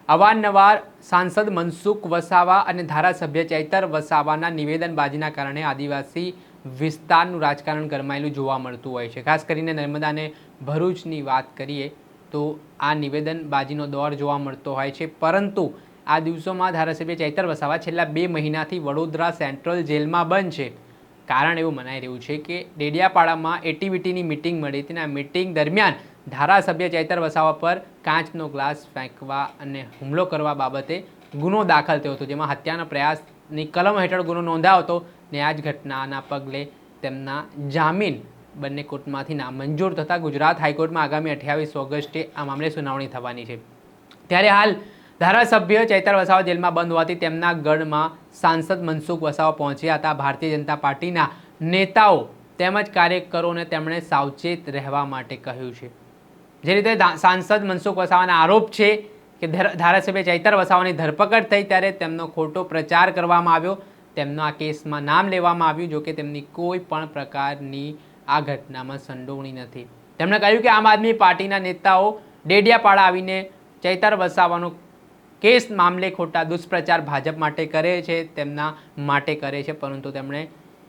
અવારનવાર સાંસદ મનસુખ વસાવા અને ધારાસભ્ય ચૈતર વસાવાના નિવેદનબાજીના કારણે આદિવાસી વિસ્તારનું રાજકારણ ગરમાયેલું જોવા મળતું હોય છે। ખાસ કરીને નર્મદા અને ભરૂચની વાત કરીએ તો આ નિવેદનબાજીનો દોર જોવા મળતો હોય છે, પરંતુ આ દિવસોમાં ધારાસભ્ય ચૈતર વસાવા છેલ્લા 2 મહિનાથી વડોદરા સેન્ટ્રલ જેલમાં બંધ છે। કારણ એવું મનાઈ રહ્યું છે કે ડેડિયાપાડામાં એટીવીટીની મિટિંગ મળી હતી અને આ મિટિંગ દરમિયાન ધારાસભ્ય ચૈતર વસાવા પર કાચનો ગ્લાસ ફેંકવા અને હુમલો કરવા બાબતે ગુનો દાખલ થયો હતો, જેમાં હત્યાના પ્રયાસની કલમ હેઠળ ગુનો નોંધાયો હતો ને આ જ ઘટનાના પગલે તેમના જામીન બંને કોર્ટમાંથી નામંજૂર થતાં ગુજરાત હાઈકોર્ટમાં આગામી 28 ઓગસ્ટે આ મામલે સુનાવણી થવાની છે। ત્યારે હાલ ધારાસભ્ય ચૈતર વસાવા જેલમાં બંધ હોવાથી તેમના ગઢમાં સાંસદ મનસુખ વસાવા પહોંચ્યા હતા। ભારતીય જનતા પાર્ટીના નેતાઓ તેમજ કાર્યકરોને તેમણે સાવચેત રહેવા માટે કહ્યું છે। જે રીતે સાંસદ મનસુખ વસાવાના આરોપ છે કે ધારાસભ્ય ચૈતર વસાવાની ધરપકડ થઈ ત્યારે તેમનો ખોટો પ્રચાર કરવામાં આવ્યો, તેમનો આ કેસમાં નામ લેવામાં આવ્યું, જો કે તેમની કોઈ પણ પ્રકારની આ ઘટનામાં સંડોવણી નથી। તેમણે કહ્યું કે આમ આદમી પાર્ટીના નેતાઓ ડેડિયાપાડા આવીને ચૈતર વસાવાનો કેસ મામલે ખોટા દુષ્પ્રચાર ભાજપ માટે કરે છે, તેમના માટે કરે છે, પરંતુ તેમણે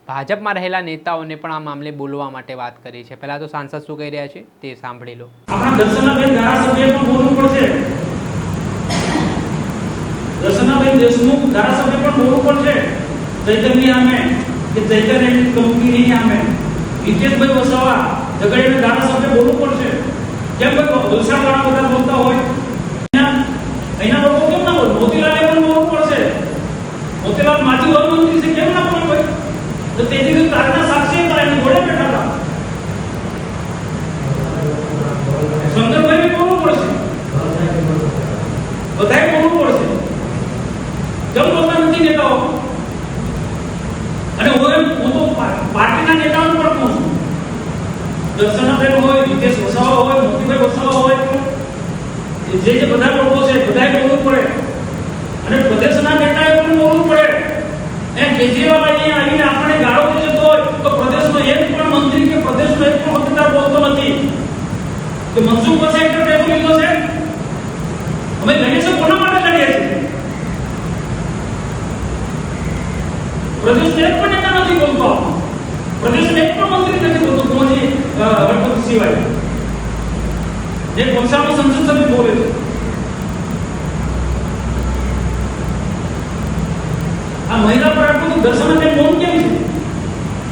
ભાજપમાં રહેલા નેતાઓને પણ આ મામલે બોલવા માટે વાત કરી છે। પહેલા તો સાંસદ શું કહી રહ્યા છે તે સાંભળી લો। આપણા દર્શનાબેન ધારાસભ્ય પણ બોલવું પડશે, દર્શનાબેન દેશમુખ ધારાસભ્ય પણ બોલવું પડશે ચૈતરની સામે કે ચૈતર એની કંપનીની સામે। વિજેશભાઈ વસાવા ઝઘડિયાના ધારાસભ્ય બોલવું પડશે। કેમ ભાઈ વલસાડવાળા બધા બોલતા હોય, અહીંના લોકો કેમ ના બોલે? મોતીલાલે પણ બોલવું પડશે। મોતીલાલ માજી વનમંત્રી છે, કેમ ના બોલે ભાઈ? તો તે દિવસે તારના સાક્ષી હતા, એની જોડે બેઠા હતા। શંકરભાઈ બોલવું પડશે, બધાએ બોલવું પડશે। કેમ બોલતા નથી નેતાઓ? અને હું તો પાર્ટીના નેતાઓને પણ કહું છું, દર્શનાબેન હોય, વિજેશ વસાવા હોય, મોતીભાઈ વસાવા હોય, જે બધા લોકો છે બધાએ બોલવું પડે અને પ્રદેશના નેતાએ પણ બોલવું પડે। કેજરીવાલ અહીંયા આવીને આપણે ગાળો દે જતો હોય તો પ્રદેશનો એક પણ મંત્રી કે પ્રદેશનો એક પણ હોદ્દેદાર બોલતો નથી કે મનસુખ વસાવાએ એક ટેકો લીધો છે। અમે લડીએ છીએ, કોના માટે લડીએ છીએ? પ્રદેશનો એક પણ નેતા નથી બોલતો, પ્રદેશનો એક પણ મંત્રી નથી બોલતો, કોજી હળપતિ સિવાય એક વલસાડનો સંસદ સભ્ય બોલે છે। આ મહિલા પર આટલું દર્શનાબેન મૌન કેમ છે?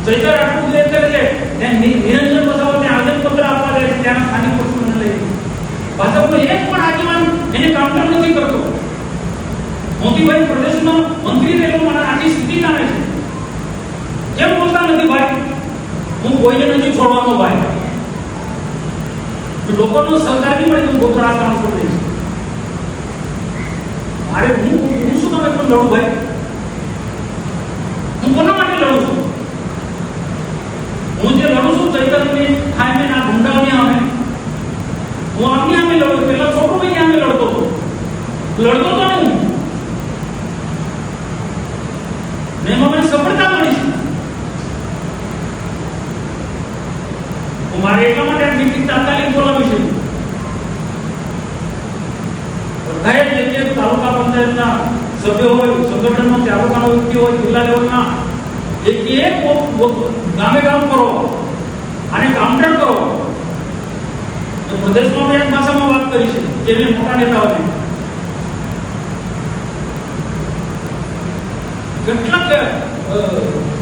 ચૈતર આટલું ઉલ્લેખ કરે છે, નિરંજન વસાવાને આવેદનપત્ર આપવા જાય છે, ત્યાંના સ્થાનિક પક્ષોને લઈને ભાજપનો એક પણ આગેવાન એને કાઉન્ટર નથી કરતો। મોતીભાઈ પ્રદેશનો મંત્રી રહેલો મને આટલી સ્થિતિ જાણે છે, કેમ બોલતા નથી? ભાઈ હું કોઈને નથી છોડવાનો ભાઈ, લોકોનો સહકાર નહીં મળે તો ગોતરા કામ કરી દઈશ। મારે હું શું તમે પણ લડું ભાઈ? હું કોના માટે લડું છું? હું જે લડું છું ચૈતરની સામે, ના ગુંડાઓની સામે, હું આમની સામે લડું। પેલા છોટો ભાઈ સામે લડતો હતો, લડતો તો નહીં, ને એમાં મને સફળતા મળી છે। મારે એટલા માટે આ મીટિંગ તાત્કાલિક બોલાવી છે। બધાએ જે તાલુકા પંચાયતના સભ્યો હોય, સંગઠનનો તાલુકાનો વ્યક્તિ હોય, જિલ્લા લેવલના એક ગામે ગામ કરો અને કાઉન્ટર કરો। પ્રદેશમાં એક ભાષામાં વાત કરી છે, જેને મોટા નેતાઓને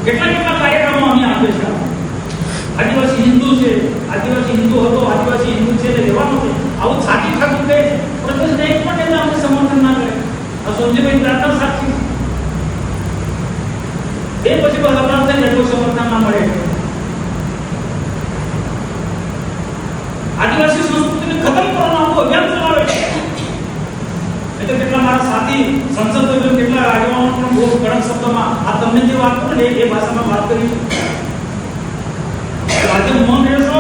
કેટલા કાર્યક્રમો અમે આપે છે। આદિવાસી હિન્દુ છે, આદિવાસી હિન્દુ હતો, આદિવાસી હિન્દુ છે એટલે રહેવાનું છે, આવું છાતી ખાતું કહે છે। પ્રદેશને એક પણ નેતા અમને સમર્થન ના કરે। આ સંજયભાઈ પ્રાર્થના સાક્ષી એ પછી બસ અપરાધ થઈને કોઈ સમર્થન ના મળે। આદિવાસી સંસ્કૃતિને ખતમ કરવાનો આખો અભિયાન ચલાવે છે। એટલે કેટલા મારા સાથી સંસદ સભ્યો, કેટલા આગેવાનો પણ બહુ કડક શબ્દોમાં આ તમને જે વાત કરું ને એ ભાષામાં વાત કરી છે। આજે મૌન રહેશો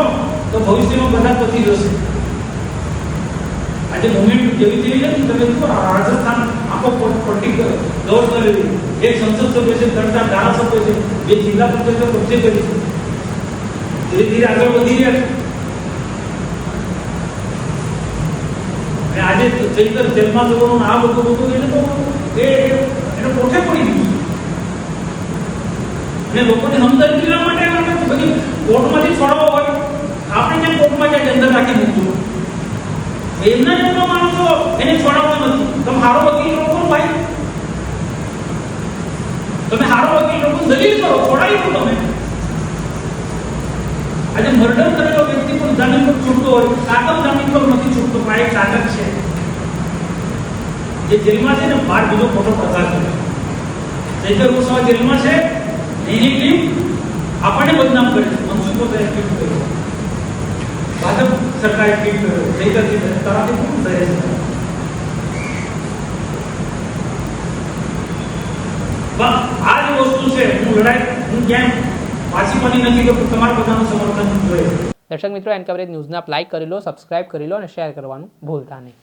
તો ભવિષ્યમાં બધા પતી જશે। આજે મુવમેન્ટ જેવી તેવી છે, તમે જુઓ રાજસ્થાન આખો પોલિટિકલ દોર કરેલી, એક સંસદ સભ્ય છે, 3 ધારાસભ્ય છે, 2 જિલ્લા પંચાયતો કબજે કરી છે, ધીરે ધીરે આગળ વધી રહ્યા છે। અને આજે ચૈતર જેલમાં જવાનું આ બધું એને તો એને પોતે પડી ગયું અને લોકોને સમજણ કરવા માટે આપણે બધી કોર્ટમાંથી છોડાવવા હોય આપણે કેમ કોર્ટમાં ક્યાંક અંદર રાખી મૂકવું એમના જેટલો માણસો એને છોડાવવા નથી. તમે હારો વકીલ લોકો ભાઈ, તમે હારો વકીલ લોકો દલીલ કરો, છોડાવી દો તમે. આજે મર્ડર કરેલો વ્યક્તિ પણ જામીન પર છૂટતો હોય, કાકમ જામીન પર નથી છૂટતો, પણ એક કાકમ છે જે જેલમાં છે ને બહાર બીજો ખોટો પ્રચાર કરે. ચૈતર વસાવા જેલમાં છે, એની ટીમ આપણને બદનામ કરે છે. મનસુખ વસાવાએ ટ્વીટ કર્યો, ભાજપ સરકારે ટ્વીટ કર્યો, ચૈતરજી તરાથી શું થયે છે. આ જે વસ્તુ છે, હું ક્યાંય પાછી બની નથી કે તમારા બધાનું સમર્થન જોઈએ. દર્શક મિત્રો, એન કવરેજ ન્યૂઝને આપ લાઈક કરી લો, સબસ્ક્રાઇબ કરી લો અને શેર કરવાનું ભૂલતા નહીં.